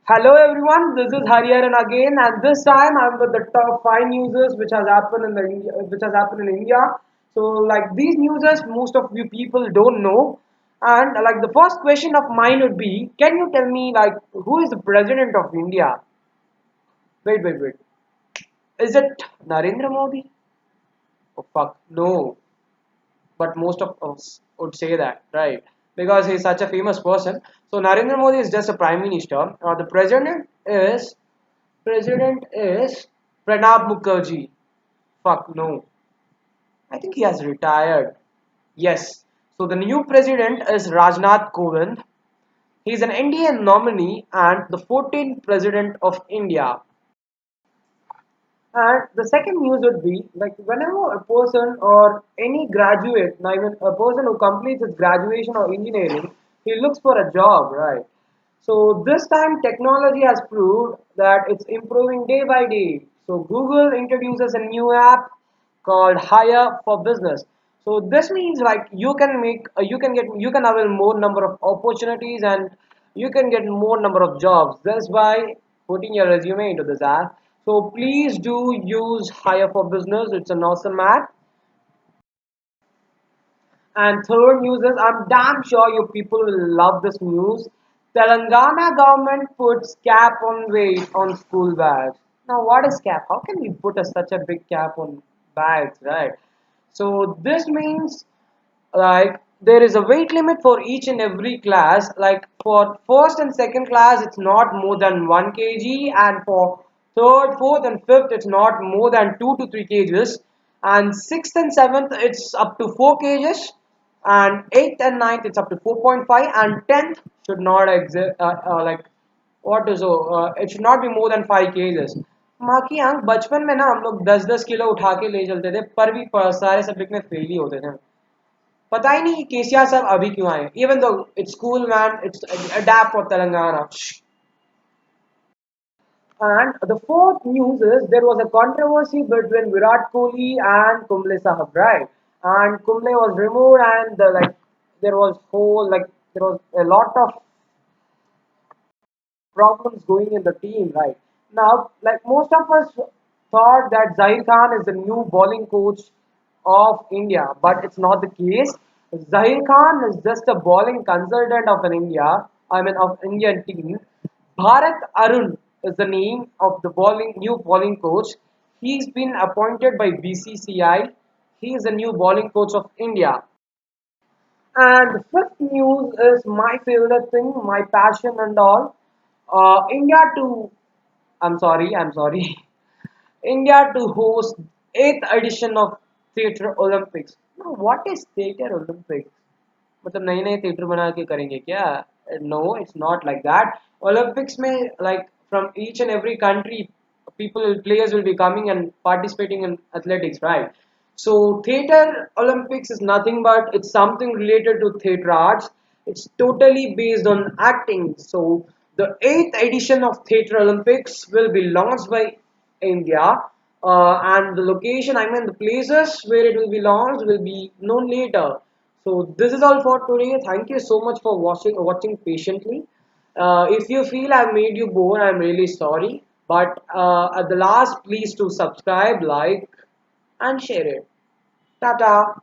Hello everyone, this is Hariharan again, and this time I'm with the top five newses which has happened in the which has happened in India. So like these newses, most of you people don't know, and like the first question of mine would be, can you tell me like who is the president of India? Wait, is it Narendra Modi? Oh fuck, no. But most of us would say that, right? Because he's such a famous person. So Narendra Modi is just a prime minister. The president is Pranab Mukherjee. Fuck no. I think he has retired. Yes. So the new president is Rajnath Kovind. He is an NDA nominee and the 14th president of India. And the second news would be like whenever a person or any graduate, now even a person who completes his graduation or engineering, he looks for a job, right? So this time technology has proved that it's improving day by day. So Google introduces a new app called Hire for Business. So this means like you can avail more number of opportunities and you can get more number of jobs just by putting your resume into this app. So please do use Hire for Business. It's an awesome app. And third news is I'm damn sure you people will love this news. Telangana government puts cap on weight on school bags. Now what is cap? How can we put such a big cap on bags, right? So this means like there is a weight limit for each and every class. Like for first and second class it's not more than 1 kg, and for third, fourth and fifth it's not more than 2 to 3 kgs, and sixth and seventh it's up to 4 kgs, and eighth and ninth it's up to 4.5, and 10th should not exist like what is it should not be more than 5 kgs. माँ की आंख बचपन में ना हम लोग 10-10 kilo उठा के ले चलते थे, पर भी सारे सब्जेक्ट में फेल ही होते थे. पता ही नहीं कि केसीआर साहब अभी क्यों आए, even though it's cool man, it's adapt for Telangana. And the fourth news is there was a controversy between Virat Kohli and Kumble Sahab, right? And Kumble was removed, and there was whole like there was a lot of problems going in the team, right? Now, like most of us thought that Zahir Khan is the new bowling coach of India, but it's not the case. Zahir Khan is just a bowling consultant of of Indian team. Bharat Arun is the name of the new bowling coach. He's been appointed by BCCI. He is the new bowling coach of India. And the fifth news is my favorite thing, my passion and all. India to, I'm sorry, India to host 8th edition of Theatre Olympics. Now, what is Theatre Olympics? मतलब नए नए theatre बना के करेंगे क्या? No, it's not like that. Olympics में like from each and every country, players will be coming and participating in athletics, right? So theater Olympics is nothing but it's something related to theater arts. It's totally based on acting. So the 8th edition of Theatre Olympics will be launched by India, and the location, I mean the places where it will be launched will be known later. So this is all for today. Thank you so much for watching patiently. If you feel I've made you bored, I'm really sorry. But at the last, please do subscribe, like, and share it. Tata.